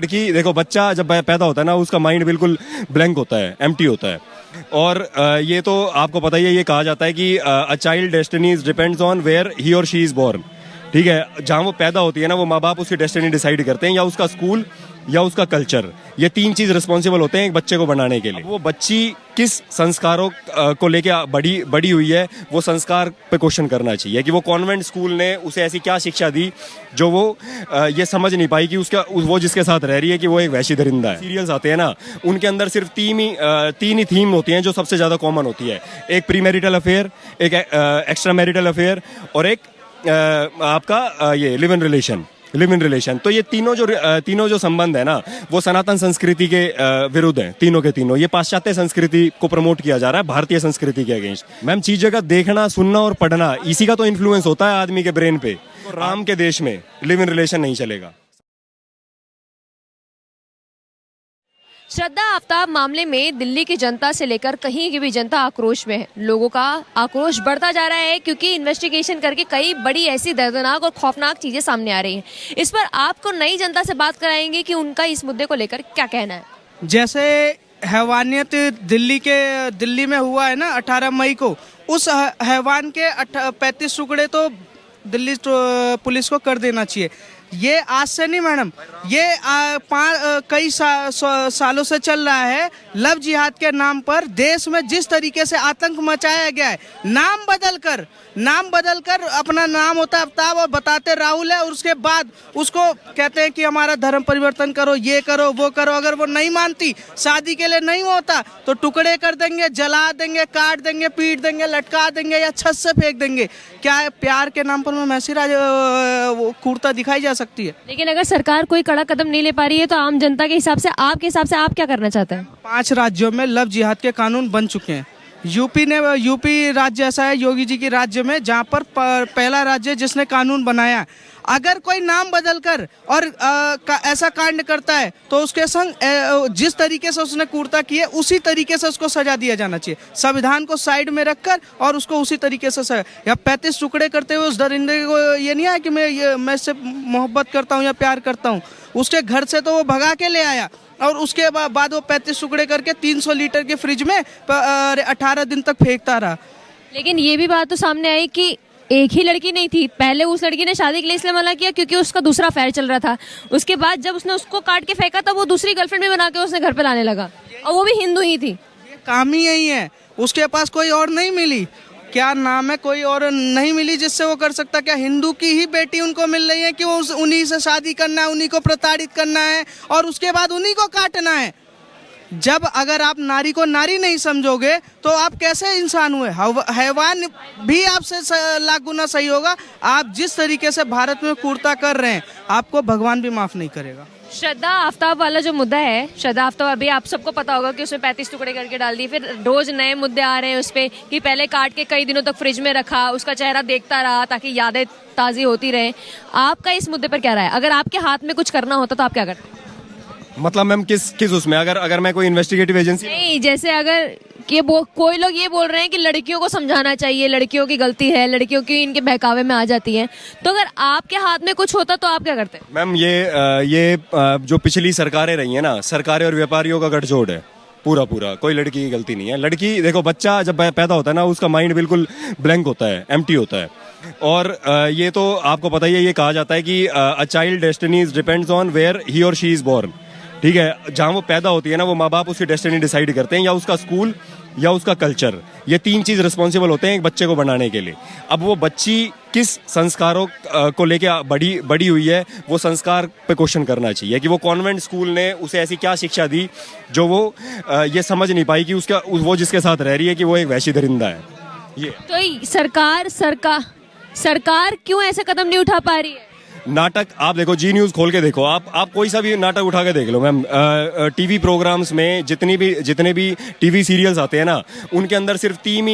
लड़की देखो, बच्चा जब पैदा होता है ना, उसका माइंड बिल्कुल ब्लैंक होता है, एम्प्टी होता है। और ये तो आपको पता ही है, ये कहा जाता है कि a child destiny depends on where he और शी इज बोर्न। ठीक है, जहाँ वो पैदा होती है ना, वो माँ बाप उसकी डेस्टिनी डिसाइड करते हैं, या उसका स्कूल या उसका कल्चर। ये तीन चीज रिस्पॉन्सिबल होते हैं एक बच्चे को बनाने के लिए। अब वो बच्ची किस संस्कारों को लेके बड़ी हुई है, वो संस्कार पे क्वेश्चन करना चाहिए कि वो कॉन्वेंट स्कूल ने उसे ऐसी क्या शिक्षा दी जो वो ये समझ नहीं पाई कि वो जिसके साथ रह रही है कि वो एक वैशी दरिंदा है। सीरियल्स आते हैं ना, उनके अंदर सिर्फ तीन ही थीम होती हैं जो सबसे ज्यादा कॉमन होती है। एक प्री मैरिटल अफेयर, एक एक्स्ट्रा मैरिटल अफेयर, और एक आपका ये लिव इन रिलेशन। तो ये तीनों जो संबंध है ना, वो सनातन संस्कृति के विरुद्ध हैं, तीनों के तीनों। ये पाश्चात्य संस्कृति को प्रमोट किया जा रहा है भारतीय संस्कृति के अगेंस्ट। मैम, चीज जगह देखना, सुनना और पढ़ना, इसी का तो इन्फ्लुएंस होता है आदमी के ब्रेन पे। तो राम के देश में लिव इन रिलेशन नहीं चलेगा। श्रद्धा आफ्ताब मामले में दिल्ली की जनता से लेकर कहीं की भी जनता आक्रोश में है। लोगों का आक्रोश बढ़ता जा रहा है क्योंकि इन्वेस्टिगेशन करके कई बड़ी ऐसी दर्दनाक और खौफनाक चीजें सामने आ रही हैं। इस पर आपको नई जनता से बात कराएंगे कि उनका इस मुद्दे को लेकर क्या कहना है। जैसे हैवानियत दिल्ली में हुआ है ना 18 मई को, उस हैवान के 35 टुकड़े तो दिल्ली पुलिस को कर देना चाहिए। ये आज से नहीं मैडम, ये कई सालों से चल रहा है। लव जिहाद के नाम पर देश में जिस तरीके से आतंक मचाया गया है, नाम बदलकर अपना नाम होता है आफ्ताब और बताते राहुल है, और उसके बाद उसको कहते हैं कि हमारा धर्म परिवर्तन करो, ये करो, वो करो। अगर वो नहीं मानती, शादी के लिए नहीं होता, तो टुकड़े कर देंगे, जला देंगे, काट देंगे, पीट देंगे, लटका देंगे या छत से फेंक देंगे। क्या है, प्यार के नाम पर मैं ऐसी क्रूरता दिखाई जा सकती है? लेकिन अगर सरकार कोई कड़ा कदम नहीं ले पा रही है, तो आम जनता के हिसाब से, आपके हिसाब से आप क्या करना चाहते हैं? 5 राज्यों में लव जिहाद के कानून बन चुके हैं। यूपी राज्य ऐसा है योगी जी के राज्य में, जहाँ पर पहला राज्य जिसने कानून बनाया। अगर कोई नाम बदलकर और ऐसा कांड करता है, तो उसके संग जिस तरीके से उसने क्रूरता की है, उसी तरीके से उसको सजा दिया जाना चाहिए। संविधान को साइड में रखकर और उसको उसी तरीके से सजा। या 35 टुकड़े करते हुए उस दरिंदे को ये नहीं आया कि मैं इससे मोहब्बत करता हूँ या प्यार करता हूँ। उसके घर से तो वो भगा के ले आया, और उसके बाद वो 35 टुकड़े करके 300 लीटर के फ्रिज में 18 दिन तक फेंकता रहा। लेकिन ये भी बात तो सामने आई कि एक ही लड़की नहीं थी। पहले उस लड़की ने शादी के लिए इसलिए मना किया क्योंकि उसका दूसरा अफेयर चल रहा था। उसके बाद जब उसने उसको काट के फेंका, तब वो दूसरी गर्लफ्रेंड भी बना के उसने घर पे लाने लगा, और वो भी हिंदू ही थी। ये काम ही यही है, उसके पास कोई और नहीं मिली। क्या नाम है, कोई और नहीं मिली जिससे वो कर सकता। क्या हिंदू की ही बेटी उनको मिल रही है कि वो उन्हीं से शादी करना है, उन्हीं को प्रताड़ित करना है, और उसके बाद उन्हीं को काटना है? जब अगर आप नारी को नारी नहीं समझोगे, तो आप कैसे इंसान हुए? हैवान भी आपसे लाख गुना सही होगा। आप जिस तरीके से भारत में क्रूरता कर रहे हैं, आपको भगवान भी माफ नहीं करेगा। श्रद्धा आफ्ताब वाला जो मुद्दा है, श्रद्धा आफ्ताब, अभी आप सबको पता होगा कि उसमें 35 टुकड़े करके डाल दिए। फिर रोज नए मुद्दे आ रहे हैं उस पे कि पहले काट के कई दिनों तक फ्रिज में रखा, उसका चेहरा देखता रहा ताकि यादें ताज़ी होती रहे। आपका इस मुद्दे पर क्या राय है? अगर आपके हाथ में कुछ करना होता तो आप क्या करते? मतलब मैम, किस उसमें, अगर मैं कोई इन्वेस्टिगेटिव एजेंसी नहीं, जैसे अगर कोई लोग ये बोल रहे हैं कि लड़कियों को समझाना चाहिए, लड़कियों की गलती है, लड़कियों की इनके बहकावे में आ जाती हैं, तो अगर आपके हाथ में कुछ होता तो आप क्या करते? मैम, ये जो पिछली सरकारें रही हैं ना, सरकारें और व्यापारियों का गठजोड़ है पूरा। कोई लड़की की गलती नहीं है। लड़की देखो, बच्चा जब पैदा होता है ना, उसका माइंड बिल्कुल ब्लैंक होता है, एम्प्टी होता है। और ये तो आपको पता ही है, ये कहा जाता है कि a child destiny depends on where he और शी इज बोर्न। ठीक है, जहाँ वो पैदा होती है ना, वो माँ बाप उसकी डेस्टिनी डिसाइड करते हैं, या उसका स्कूल या उसका कल्चर। ये तीन चीज रिस्पॉन्सिबल होते हैं एक बच्चे को बनाने के लिए। अब वो बच्ची किस संस्कारों को लेके बड़ी हुई है, वो संस्कार पे क्वेश्चन करना चाहिए कि वो कॉन्वेंट स्कूल ने उसे ऐसी क्या शिक्षा दी जो वो ये समझ नहीं पाई कि वो जिसके साथ रह रही है कि वो एक वैशी दरिंदा है। ये तो सरकार क्यों ऐसे कदम नहीं उठा पा रही है? नाटक आप देखो, जी न्यूज़ खोल के देखो, आप कोई सा भी नाटक उठा के देख लो मैम। टीवी प्रोग्राम्स में जितने भी टीवी सीरियल्स आते हैं ना, उनके अंदर सिर्फ तीन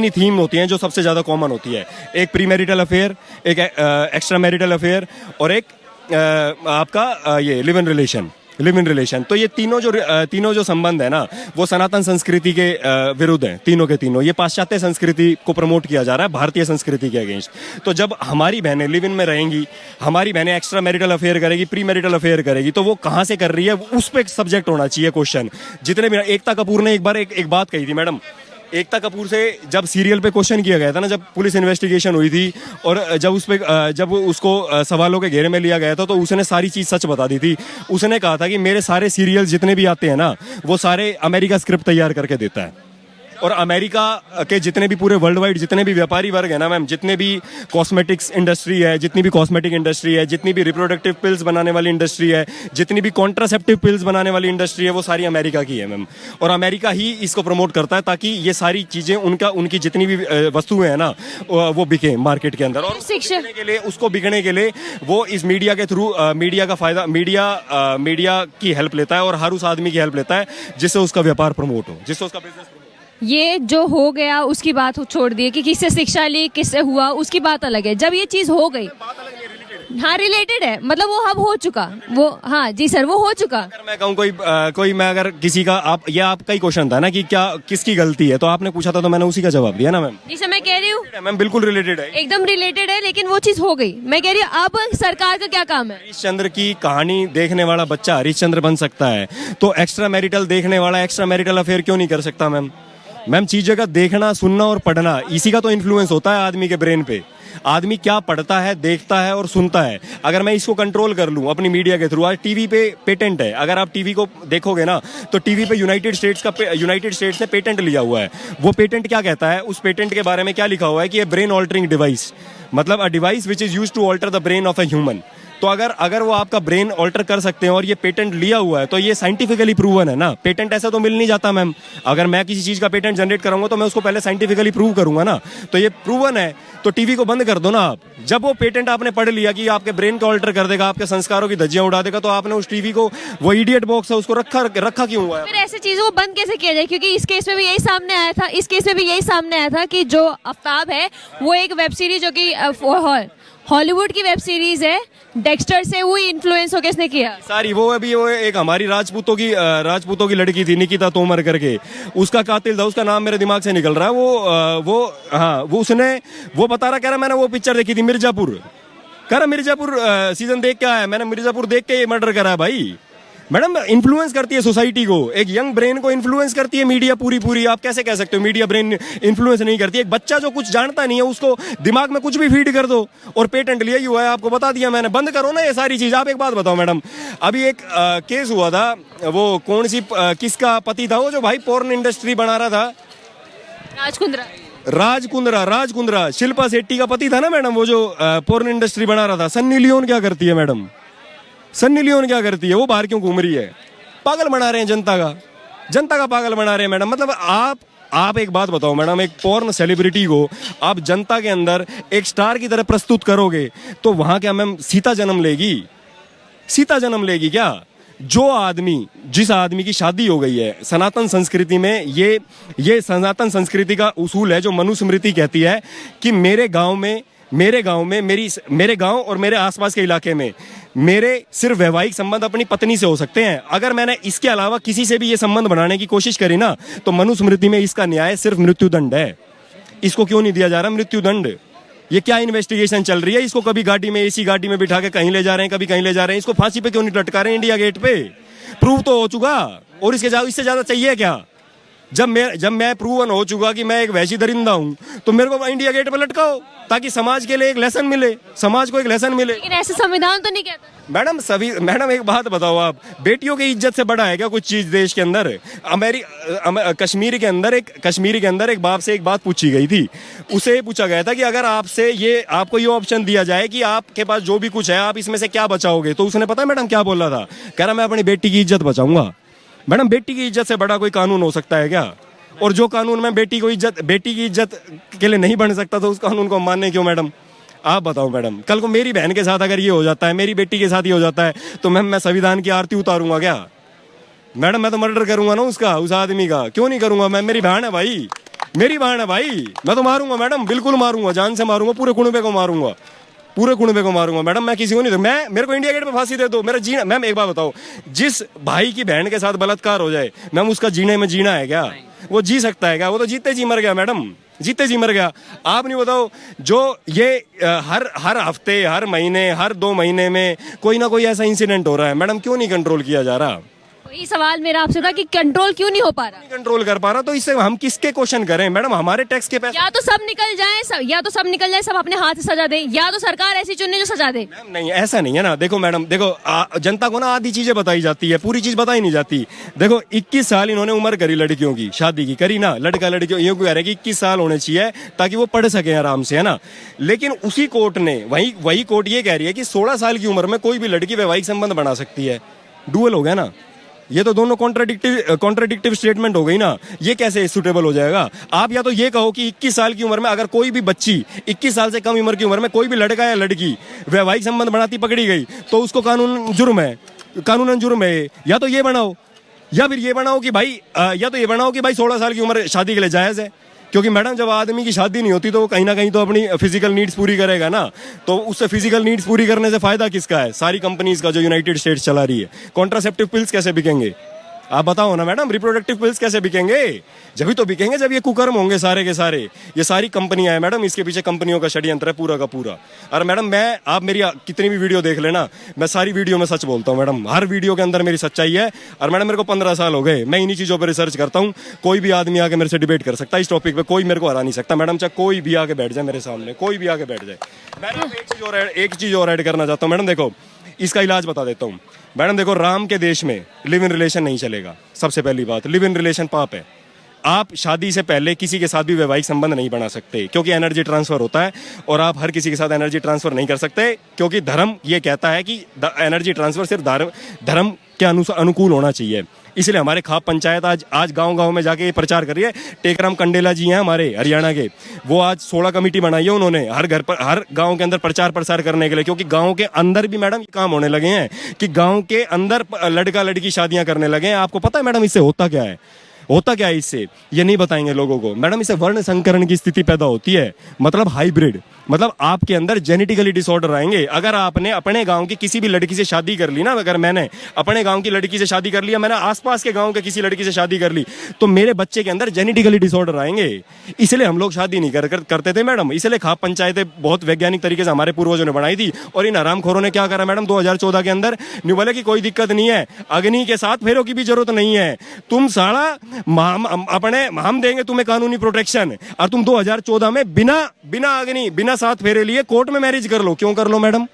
ही थीम होती हैं जो सबसे ज्यादा कॉमन होती है। एक प्री मैरिटल अफेयर, एक एक्स्ट्रा मैरिटल अफेयर, और एक आपका ये live in live in relation. तो ये तीनों जो संबंध है ना, वो सनातन संस्कृति के विरुद्ध हैं, तीनों के तीनों। ये पाश्चात्य संस्कृति को प्रमोट किया जा रहा है भारतीय संस्कृति के अगेंस्ट। तो जब हमारी बहनें लिव इन में रहेंगी, हमारी बहनें एक्स्ट्रा मैरिटल अफेयर करेगी, प्री मैरिटल अफेयर करेगी, तो वो कहाँ से कर रही है, उस पर सब्जेक्ट होना चाहिए क्वेश्चन। जितने भी एकता कपूर ने एक बार एक बात कही थी मैडम, एकता कपूर से जब सीरियल पे क्वेश्चन किया गया था ना, जब पुलिस इन्वेस्टिगेशन हुई थी और जब उसको सवालों के घेरे में लिया गया था, तो उसने सारी चीज़ सच बता दी थी। उसने कहा था कि मेरे सारे सीरियल जितने भी आते हैं ना, वो सारे अमेरिका स्क्रिप्ट तैयार करके देता है। और अमेरिका के जितने भी पूरे वर्ल्ड वाइड जितने भी व्यापारी वर्ग है ना मैम, जितने भी कॉस्मेटिक्स इंडस्ट्री है, जितनी भी कॉस्मेटिक इंडस्ट्री है, जितनी भी रिप्रोडक्टिव पिल्स बनाने वाली इंडस्ट्री है, जितनी भी कॉन्ट्रासेप्टिव पिल्स बनाने वाली इंडस्ट्री है, वो सारी अमेरिका की है मैम। और अमेरिका ही इसको प्रमोट करता है ताकि ये सारी चीज़ें उनकी जितनी भी वस्तुएं हैं ना, वो बिके मार्केट के अंदर। और उसको बिकने के लिए वो इस मीडिया के थ्रू मीडिया का फायदा मीडिया की हेल्प लेता है और हर उस आदमी की हेल्प लेता है जिससे उसका व्यापार प्रमोट हो, जिससे उसका बिजनेस। ये जो हो गया उसकी बात छोड़ दिए कि किससे शिक्षा ली, किससे हुआ, उसकी बात अलग है। जब ये चीज हो गई, हाँ रिलेटेड है, मतलब वो अब हो चुका, वो हाँ जी सर, वो हो चुका। अगर मैं कहूँ मैं अगर किसी का आपका ही क्वेश्चन था ना कि क्या किसकी गलती है, तो आपने पूछा था तो मैंने उसी का जवाब दिया ना मैम। जी सर, मैं कह रही हूँ मैम बिल्कुल रिलेटेड है, एकदम रिलेटेड है, लेकिन वो चीज हो गई। मैं कह रही हूँ अब सरकार का क्या काम है। हरिश्चंद्र की कहानी देखने वाला बच्चा हरिश्चंद्र बन सकता है, तो एक्स्ट्रा मैरिटल देखने वाला एक्स्ट्रा मैरिटल अफेयर क्यों नहीं कर सकता मैम चीज़ें का देखना, सुनना और पढ़ना, इसी का तो इन्फ्लुएंस होता है आदमी के ब्रेन पे। आदमी क्या पढ़ता है, देखता है और सुनता है। अगर मैं इसको कंट्रोल कर लूं अपनी मीडिया के थ्रू, आज टीवी पे पेटेंट है, अगर आप टीवी को देखोगे ना, तो टीवी पे यूनाइटेड स्टेट्स ने पेटेंट लिया हुआ है। वो पेटेंट क्या कहता है, उस पेटेंट के बारे में क्या लिखा हुआ है कि ये ब्रेन ऑल्टरिंग डिवाइस, मतलब a device which is used to alter the brain of a human. तो अगर वो आपका ब्रेन ऑल्टर कर सकते हैं और ये पेटेंट लिया हुआ है, तो ये साइंटिफिकली प्रूवन है ना। पेटेंट ऐसा तो मिल नहीं जाता मैम। अगर मैं किसी चीज का पेटेंट जनरेट कराऊंगा तो मैं उसको पहले साइंटिफिकली प्रूव करूंगा ना। तो ये प्रूवन है, तो टीवी को बंद कर दो ना आप। जब वो पेटेंट आपने पढ़ लिया कि आपके ब्रेन को ऑल्टर कर देगा, आपके संस्कारों की धज्जियां उड़ा देगा, तो आपने उस टीवी को, वो इडियट बॉक्स है, उसको रखा क्यों हुआ है। फिर ऐसी चीजों को बंद कैसे किया जाए, क्योंकि इस केस में भी यही सामने आया था कि जो आफ्ताब है वो एक वेब सीरीज जो कि हॉलीवुड की वेब सीरीज है, डेक्स्टर से वो इन्फ्लुएंस होकर इसने किया सारी। वो एक हमारी राजपूतों की लड़की थी, निकिता तोमर करके, उसका कातिल था, उसका नाम मेरे दिमाग से निकल रहा है। वो उसने वो बता रहा, कह रहा मैंने वो पिक्चर देखी थी मिर्जापुर, कह रहा मिर्जापुर सीजन देख के आया, मैंने मिर्जापुर देख के ये मर्डर करा है भाई। मैडम इन्फ्लुएंस करती है सोसाइटी को, एक यंग ब्रेन को इन्फ्लुएंस करती है मीडिया पूरी। आप कैसे कह सकते हो मीडिया ब्रेन इन्फ्लुएंस नहीं करती। एक बच्चा जो कुछ जानता नहीं है उसको दिमाग में कुछ भी फीड कर दो, और पेटेंट लिया ही हुआ है, आपको बता दिया मैंने। बंद करो ना ये सारी चीज। आप एक बात बताओ मैडम, अभी एक केस हुआ था, वो कौन सी किसका पति था वो जो भाई पोर्न इंडस्ट्री बना रहा था, राज कुंद्रा, शिल्पा शेट्टी का पति था ना मैडम, वो जो पोर्न इंडस्ट्री बना रहा था। सन्नी लियोन क्या करती है मैडम, सन्नी लियोन क्या करती है, वो बाहर क्यों घूम रही है। पागल बना रहे हैं जनता का पागल बना रहे हैं मैडम। मतलब आप एक बात बताओ मैडम, एक पोर्न सेलिब्रिटी को आप जनता के अंदर एक स्टार की तरह प्रस्तुत करोगे, तो वहां क्या मैम सीता जन्म लेगी क्या। जिस आदमी की शादी हो गई है, सनातन संस्कृति में ये सनातन संस्कृति का उसूल है जो मनुस्मृति कहती है कि मेरे गांव और मेरे आसपास के इलाके में मेरे सिर्फ वैवाहिक संबंध अपनी पत्नी से हो सकते हैं। अगर मैंने इसके अलावा किसी से भी ये संबंध बनाने की कोशिश करी ना, तो मनुस्मृति में इसका न्याय सिर्फ मृत्युदंड है। इसको क्यों नहीं दिया जा रहा मृत्युदंड। ये क्या इन्वेस्टिगेशन चल रही है। इसको कभी गाड़ी में, एसी गाड़ी में बिठा के कहीं ले जा रहे हैं, कभी कहीं ले जा रहे हैं। इसको फांसी पे क्यों नहीं लटका रहे हैं इंडिया गेट पे। प्रूव तो हो चुका, और इससे ज्यादा चाहिए क्या। जब मैं प्रूवन हो चुका कि मैं एक वैसी दरिंदा हूं, तो मेरे को इंडिया गेट पे लटकाओ, ताकि समाज के लिए एक लेसन मिले, समाज को एक लेसन मिले। लेकिन ऐसे संविधान तो नहीं कहता। मैडम एक बात बताओ, आप बेटियों की इज्जत से बड़ा है क्या कुछ चीज देश के अंदर। कश्मीर के अंदर एक बाप से एक बात पूछी गई थी। उसे पूछा गया था कि अगर आपको ये ऑप्शन दिया जाए कि आपके पास जो भी कुछ है आप इसमें से क्या बचाओगे, तो उसने पता है मैडम क्या बोला था। कह रहा मैं अपनी बेटी की इज्जत बचाऊंगा। मैडम बेटी की इज्जत से बड़ा कोई कानून हो सकता है क्या। और जो कानून में बेटी की इज्जत के लिए नहीं बन सकता, तो उस कानून को मानने क्यों मैडम। आप बताओ मैडम, कल को मेरी बहन के साथ अगर ये हो जाता है, मेरी बेटी के साथ ये हो जाता है, तो मैं संविधान की आरती उतारूंगा क्या मैडम। मैं तो मर्डर करूंगा ना उस आदमी का। क्यों नहीं करूंगा मैं, मेरी बहन है भाई, मैं तो मारूंगा मैडम, बिल्कुल मारूंगा, जान से मारूंगा, पूरे कुनबे को मारूंगा। पूरे कुनबे को मारूंगा मैडम, मैं किसी को नहीं। मैं, मेरे को इंडिया गेट पे फांसी दे दो, मेरा जीना। मैम एक बात बताओ, जिस भाई की बहन के साथ बलात्कार हो जाए मैम, उसका जीने में जीना है क्या? वो जी सकता है क्या? वो तो जीते जी मर गया मैडम, जीते जी मर गया। आप नहीं बताओ, जो ये हर हफ्ते, हर महीने, हर 2 महीने में कोई ना कोई ऐसा इंसिडेंट हो रहा है मैडम, क्यों नहीं कंट्रोल किया जा रहा? वही सवाल मेरा आपसे था कि कंट्रोल क्यों नहीं हो पा रहा? कंट्रोल कर पा रहा, तो इससे हम किसके क्वेश्चन करें मैडम? हमारे टैक्स के पैसे। या तो सब निकल जाए, सब अपने हाथ से सजा दे, या तो सरकार ऐसी चुने जो सजा दे। मैम नहीं, ऐसा नहीं है ना। देखो मैडम, देखो जनता को ना आधी चीजें बताई जाती है, पूरी चीज बताई नहीं जाती। देखो 21 साल इन्होंने उम्र करी लड़कियों की, शादी की करी ना, लड़का लड़कियों यूं कह रहे हैं कि 21 साल होने चाहिए ताकि वो पढ़ सके आराम से, है ना। लेकिन उसी कोर्ट ने, वही कोर्ट ये कह रही है कि 16 साल की उम्र में कोई भी लड़की वैवाहिक संबंध बना सकती है। डुअल हो गया ना, ये तो दोनों कॉन्ट्राडिक्टिव स्टेटमेंट हो गई ना। ये कैसे सूटेबल हो जाएगा? आप या तो ये कहो कि 21 साल की उम्र में अगर कोई भी बच्ची 21 साल से कम उम्र की उम्र में कोई भी लड़का या लड़की वैवाहिक संबंध बनाती पकड़ी गई तो उसको कानूनन जुर्म है। या तो ये बनाओ, या फिर ये बनाओ कि भाई 16 साल की उम्र शादी के लिए जायज है। क्योंकि मैडम जब आदमी की शादी नहीं होती तो वो कहीं ना कहीं तो अपनी फिजिकल नीड्स पूरी करेगा ना, तो उससे फिजिकल नीड्स पूरी करने से फायदा किसका है? सारी कंपनीज का जो यूनाइटेड स्टेट्स चला रही है। कॉन्ट्रासेप्टिव पिल्स कैसे बिकेंगे? आप बताओ ना मैडम, रिप्रोडक्टिव पिल्स कैसे बिकेंगे? जब ही तो बिकेंगे जब ये कुकर्म होंगे सारे के सारे। ये सारी कंपनियां हैं मैडम, इसके पीछे कंपनियों का षड्यंत्र है पूरा का पूरा। और मैडम आप मेरी कितनी भी वीडियो देख लेना, मैं सारी वीडियो में सच बोलता हूँ मैडम, हर वीडियो के अंदर मेरी सच्चाई है। और मैडम मेरे को 15 साल हो गए, मैं इन्हीं चीजों पर रिसर्च करता हूँ। कोई भी आदमी आके मेरे से डिबेट कर सकता है इस टॉपिक पे, कोई मेरे को हरा नहीं सकता मैडम, चाहे कोई भी आके बैठ जाए मेरे सामने, कोई भी आके बैठ जाए। मैडम एक चीज और ऐड करना चाहता हूँ मैडम, देखो इसका इलाज बता देता हूँ मैडम। देखो राम के देश में लिव इन रिलेशन नहीं चलेगा। सबसे पहली बात, लिव इन रिलेशन पाप है। आप शादी से पहले किसी के साथ भी वैवाहिक संबंध नहीं बना सकते क्योंकि एनर्जी ट्रांसफर होता है, और आप हर किसी के साथ एनर्जी ट्रांसफर नहीं कर सकते क्योंकि धर्म ये कहता है कि एनर्जी ट्रांसफर सिर्फ धर्म के अनुकूल होना चाहिए। इसलिए हमारे खाप पंचायत आज गांव-गांव में जाके ये प्रचार कर रही है। टेकराम कंडेला जी हैं हमारे हरियाणा के, वो आज 16 कमेटी बनाई है उन्होंने हर घर पर, हर गांव के अंदर प्रचार प्रसार करने के लिए। क्योंकि गांव के अंदर भी मैडम ये काम होने लगे हैं कि गांव के अंदर लड़का लड़की शादियां करने लगे हैं। आपको पता है मैडम इससे होता क्या है? इससे ये नहीं बताएंगे लोगों को मैडम। इससे वर्ण संकरण की स्थिति पैदा होती है, मतलब हाइब्रिड, मतलब आपके अंदर जेनेटिकली डिसऑर्डर आएंगे। अगर आपने अपने गांव की किसी भी लड़की से शादी कर ली ना, अगर मैंने अपने गांव की लड़की से शादी कर लिया, मैंने आसपास के गांव के किसी लड़की से शादी कर ली, तो मेरे बच्चे के अंदर जेनेटिकली डिसऑर्डर आएंगे। इसलिए हम लोग शादी नहीं करते थे मैडम। इसलिए खाप पंचायतें बहुत वैज्ञानिक तरीके से हमारे पूर्वजों ने बनाई थी। और इन हरामखोरों ने क्या करा मैडम 2014 के अंदर, नहीं बोले कि कोई दिक्कत नहीं है, अग्नि के 7 फेरों की भी जरूरत नहीं है, तुम साला हम देंगे तुम्हें कानूनी प्रोटेक्शन, और तुम 2014 में बिना अग्नि बिना 7 फेरे लिए कोर्ट में मैरिज कर लो। क्यों कर लो मैडम?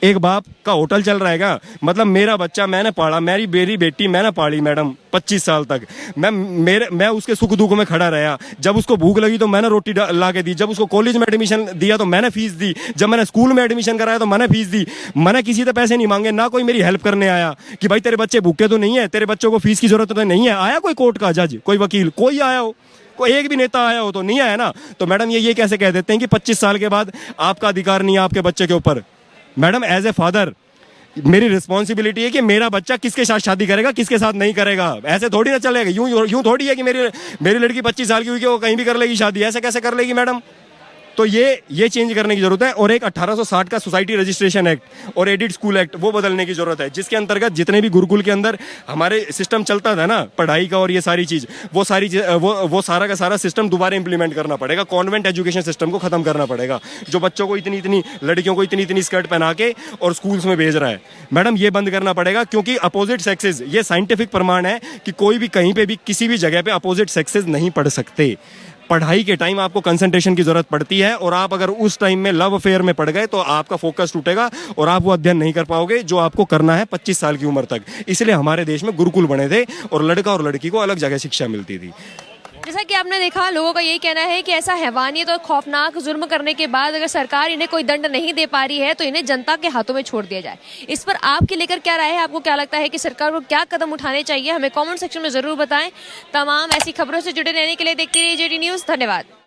एक बाप का होटल चल रहा है, मतलब मेरा बच्चा मैंने पाला, मेरी बेटी मैंने पाली मैडम 25 साल तक। मैं उसके सुख दुख में खड़ा रहा। जब उसको भूख लगी तो मैंने रोटी ला के दी, जब उसको कॉलेज में एडमिशन दिया तो मैंने फीस दी, जब मैंने स्कूल में एडमिशन कराया तो मैंने फीस दी। मैंने किसी से पैसे नहीं मांगे, ना कोई मेरी हेल्प करने आया कि भाई तेरे बच्चे भूखे तो नहीं है, तेरे बच्चों को फीस की जरूरत तो नहीं है। आया कोई कोर्ट का जज, कोई वकील, कोई आया हो, कोई एक भी नेता आया हो? तो नहीं आया ना। तो मैडम ये कैसे कह देते हैं कि 25 साल के बाद आपका अधिकार नहीं है आपके बच्चे के ऊपर? मैडम एज ए फादर मेरी रिस्पॉन्सिबिलिटी है कि मेरा बच्चा किसके साथ शादी करेगा, किसके साथ नहीं करेगा। ऐसे थोड़ी ना चलेगा, यूं थोड़ी है कि मेरी लड़की 25 साल की हुई कि वो कहीं भी कर लेगी शादी। ऐसे कैसे कर लेगी मैडम? तो ये चेंज करने की जरूरत है। और एक 1860 का सोसाइटी रजिस्ट्रेशन एक्ट और एडिड स्कूल एक्ट वो बदलने की जरूरत है, जिसके अंतर्गत जितने भी गुरुकुल के अंदर हमारे सिस्टम चलता था ना पढ़ाई का और ये सारी चीज, वो सारा का सारा सिस्टम दोबारा इंप्लीमेंट करना पड़ेगा। कॉन्वेंट एजुकेशन सिस्टम को खत्म करना पड़ेगा, जो बच्चों को इतनी लड़कियों को इतनी स्कर्ट पहना के और स्कूल्स में भेज रहा है। मैडम ये बंद करना पड़ेगा, क्योंकि अपोजिट सेक्सेस, ये साइंटिफिक प्रमाण है कि कोई भी कहीं पे भी किसी भी जगह पे अपोजिट सेक्सेस नहीं पढ़ सकते। पढ़ाई के टाइम आपको कंसंट्रेशन की जरूरत पड़ती है, और आप अगर उस टाइम में लव अफेयर में पड़ गए तो आपका फोकस टूटेगा और आप वो अध्ययन नहीं कर पाओगे जो आपको करना है 25 साल की उम्र तक। इसलिए हमारे देश में गुरुकुल बने थे और लड़का और लड़की को अलग जगह शिक्षा मिलती थी। जैसा कि आपने देखा, लोगों का यही कहना है कि ऐसा हैवानियत और खौफनाक जुर्म करने के बाद अगर सरकार इन्हें कोई दंड नहीं दे पा रही है तो इन्हें जनता के हाथों में छोड़ दिया जाए। इस पर आपके लेकर क्या राय है? आपको क्या लगता है कि सरकार को क्या कदम उठाने चाहिए? हमें कमेंट सेक्शन में जरूर बताएं। तमाम ऐसी खबरों से जुड़े रहने के लिए देखते रहिए जेडी न्यूज़। धन्यवाद।